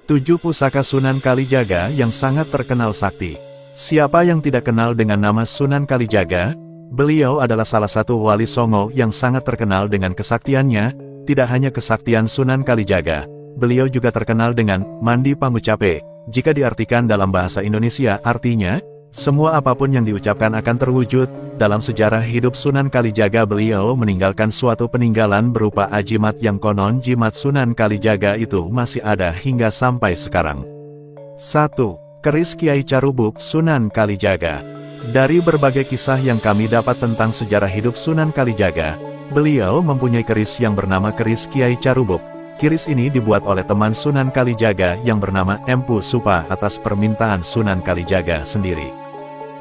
7 pusaka Sunan Kalijaga yang sangat terkenal sakti. Siapa yang tidak kenal dengan nama Sunan Kalijaga? Beliau adalah salah satu wali Songo yang sangat terkenal dengan kesaktiannya. Tidak hanya kesaktian Sunan Kalijaga, beliau juga terkenal dengan Mandi Pangucape. Jika diartikan dalam bahasa Indonesia, artinya semua apapun yang diucapkan akan terwujud. Dalam sejarah hidup Sunan Kalijaga, beliau meninggalkan suatu peninggalan berupa ajimat yang konon jimat Sunan Kalijaga itu masih ada hingga sampai sekarang. 1. Keris Kiai Carubuk Sunan Kalijaga. Dari berbagai kisah yang kami dapat tentang sejarah hidup Sunan Kalijaga, beliau mempunyai keris yang bernama keris Kiai Carubuk. Keris ini dibuat oleh teman Sunan Kalijaga yang bernama Empu Supa atas permintaan Sunan Kalijaga sendiri.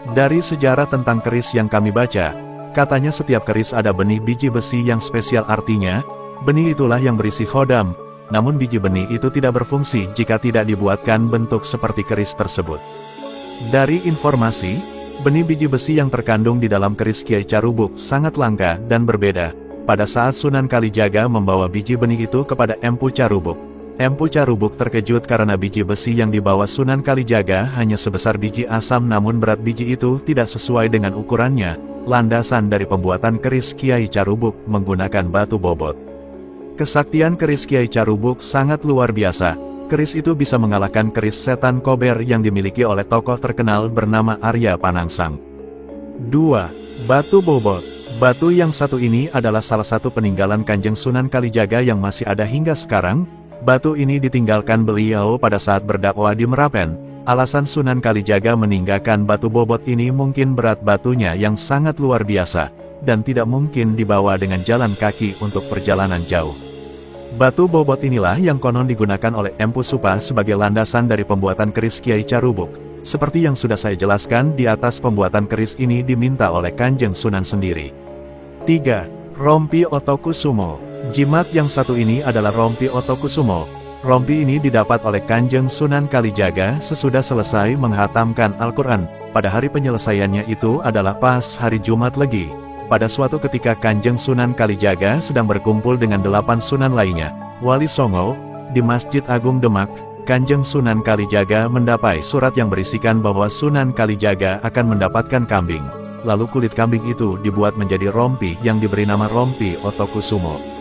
Dari sejarah tentang keris yang kami baca, katanya setiap keris ada benih biji besi yang spesial, artinya, benih itulah yang berisi khodam, namun biji benih itu tidak berfungsi jika tidak dibuatkan bentuk seperti keris tersebut. Dari informasi, benih biji besi yang terkandung di dalam keris Kiai Carubuk sangat langka dan berbeda. Pada saat Sunan Kalijaga membawa biji benih itu kepada Empu Carubuk, Empu Carubuk terkejut karena biji besi yang dibawa Sunan Kalijaga hanya sebesar biji asam, namun berat biji itu tidak sesuai dengan ukurannya. Landasan dari pembuatan keris Kiai Carubuk menggunakan batu bobot. Kesaktian keris Kiai Carubuk sangat luar biasa. Keris itu bisa mengalahkan keris setan kober yang dimiliki oleh tokoh terkenal bernama Arya Panangsang. 2. Batu bobot. Batu yang satu ini adalah salah satu peninggalan Kanjeng Sunan Kalijaga yang masih ada hingga sekarang. Batu ini ditinggalkan beliau pada saat berdakwah di Merapen. Alasan Sunan Kalijaga meninggalkan batu bobot ini mungkin berat batunya yang sangat luar biasa, dan tidak mungkin dibawa dengan jalan kaki untuk perjalanan jauh. Batu bobot inilah yang konon digunakan oleh Empu Supa sebagai landasan dari pembuatan keris Kiai Carubuk. Seperti yang sudah saya jelaskan di atas, pembuatan keris ini diminta oleh Kanjeng Sunan sendiri. 3. Rompi Otokusumo. Jimat yang satu ini adalah Rompi Otokusumo. Rompi ini didapat oleh Kanjeng Sunan Kalijaga sesudah selesai menghatamkan Al-Quran. Pada hari penyelesaiannya itu adalah pas hari Jumat Legi. Pada suatu ketika Kanjeng Sunan Kalijaga sedang berkumpul dengan 8 sunan lainnya, wali Songo, di Masjid Agung Demak. Kanjeng Sunan Kalijaga mendapat surat yang berisikan bahwa Sunan Kalijaga akan mendapatkan kambing. Lalu kulit kambing itu dibuat menjadi rompi yang diberi nama Rompi Otokusumo.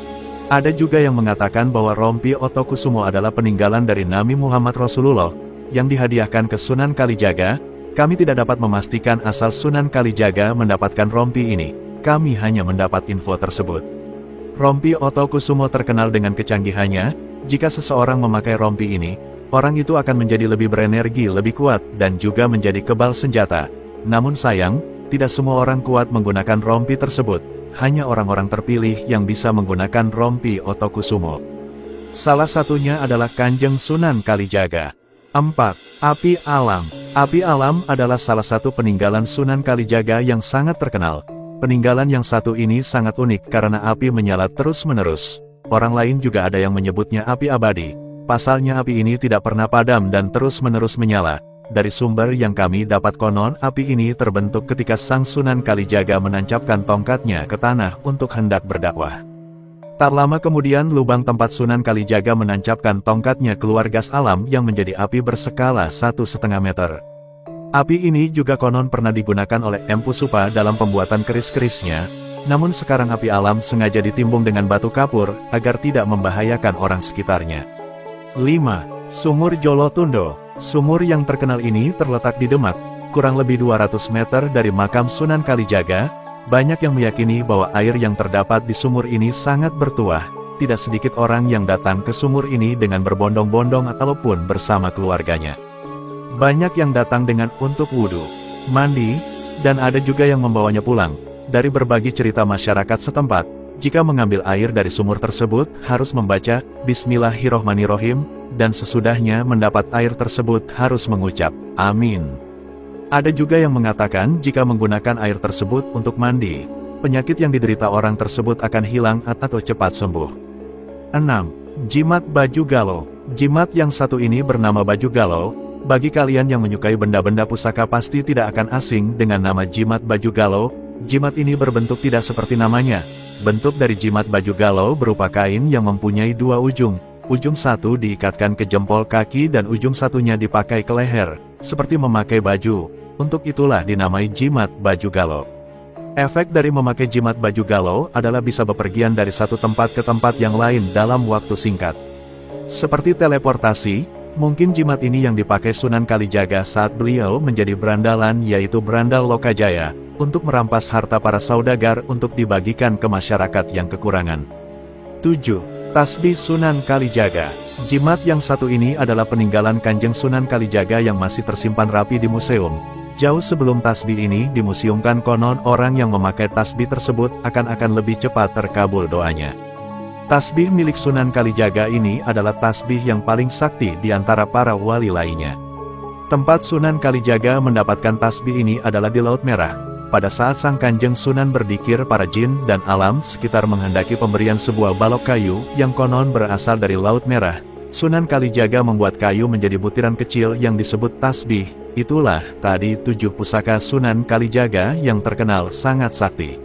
Ada juga yang mengatakan bahwa Rompi Otokusumo adalah peninggalan dari Nabi Muhammad Rasulullah, yang dihadiahkan ke Sunan Kalijaga. Kami tidak dapat memastikan asal Sunan Kalijaga mendapatkan rompi ini. Kami hanya mendapat info tersebut. Rompi Otokusumo terkenal dengan kecanggihannya. Jika seseorang memakai rompi ini, orang itu akan menjadi lebih berenergi, lebih kuat, dan juga menjadi kebal senjata. Namun sayang, tidak semua orang kuat menggunakan rompi tersebut. Hanya orang-orang terpilih yang bisa menggunakan Rompi Otokusumo. Salah satunya adalah Kanjeng Sunan Kalijaga. 4. Api Alam. Api Alam adalah salah satu peninggalan Sunan Kalijaga yang sangat terkenal. Peninggalan yang satu ini sangat unik karena api menyala terus-menerus. Orang lain juga ada yang menyebutnya api abadi. Pasalnya api ini tidak pernah padam dan terus-menerus menyala. Dari sumber yang kami dapat, konon api ini terbentuk ketika Sang Sunan Kalijaga menancapkan tongkatnya ke tanah untuk hendak berdakwah. Tak lama kemudian lubang tempat Sunan Kalijaga menancapkan tongkatnya keluar gas alam yang menjadi api berskala 1,5 meter. Api ini juga konon pernah digunakan oleh Empu Supa dalam pembuatan keris-kerisnya, namun sekarang api alam sengaja ditimbung dengan batu kapur agar tidak membahayakan orang sekitarnya. 5. Sumur Jolotundo. Sumur yang terkenal ini terletak di Demak, kurang lebih 200 meter dari makam Sunan Kalijaga. Banyak yang meyakini bahwa air yang terdapat di sumur ini sangat bertuah. Tidak sedikit orang yang datang ke sumur ini dengan berbondong-bondong ataupun bersama keluarganya. Banyak yang datang dengan untuk wudhu, mandi, dan ada juga yang membawanya pulang. Dari berbagi cerita masyarakat setempat, jika mengambil air dari sumur tersebut, harus membaca Bismillahirrohmanirrohim, dan sesudahnya mendapat air tersebut harus mengucap, Amin. Ada juga yang mengatakan jika menggunakan air tersebut untuk mandi, penyakit yang diderita orang tersebut akan hilang atau cepat sembuh. 6. Jimat Baju Galo. Jimat yang satu ini bernama Baju Galo. Bagi kalian yang menyukai benda-benda pusaka pasti tidak akan asing dengan nama Jimat Baju Galo. Jimat ini berbentuk tidak seperti namanya. Bentuk dari jimat Baju Galo berupa kain yang mempunyai 2 ujung. ujung satu diikatkan ke jempol kaki dan ujung satunya dipakai ke leher, seperti memakai baju. Untuk itulah dinamai jimat baju galau. Efek dari memakai jimat baju galau adalah bisa bepergian dari satu tempat ke tempat yang lain dalam waktu singkat. Seperti teleportasi, mungkin jimat ini yang dipakai Sunan Kalijaga saat beliau menjadi berandalan, yaitu berandal Lokajaya, untuk merampas harta para saudagar untuk dibagikan ke masyarakat yang kekurangan. 7. Tasbih Sunan Kalijaga. Jimat yang satu ini adalah peninggalan Kanjeng Sunan Kalijaga yang masih tersimpan rapi di museum. Jauh sebelum tasbih ini dimuseumkan, konon orang yang memakai tasbih tersebut akan lebih cepat terkabul doanya. Tasbih milik Sunan Kalijaga ini adalah tasbih yang paling sakti di antara para wali lainnya. Tempat Sunan Kalijaga mendapatkan tasbih ini adalah di Laut Merah. Pada saat sang Kanjeng Sunan berdikir, para jin dan alam sekitar menghendaki pemberian sebuah balok kayu yang konon berasal dari Laut Merah. Sunan Kalijaga membuat kayu menjadi butiran kecil yang disebut tasbih. Itulah tadi 7 pusaka Sunan Kalijaga yang terkenal sangat sakti.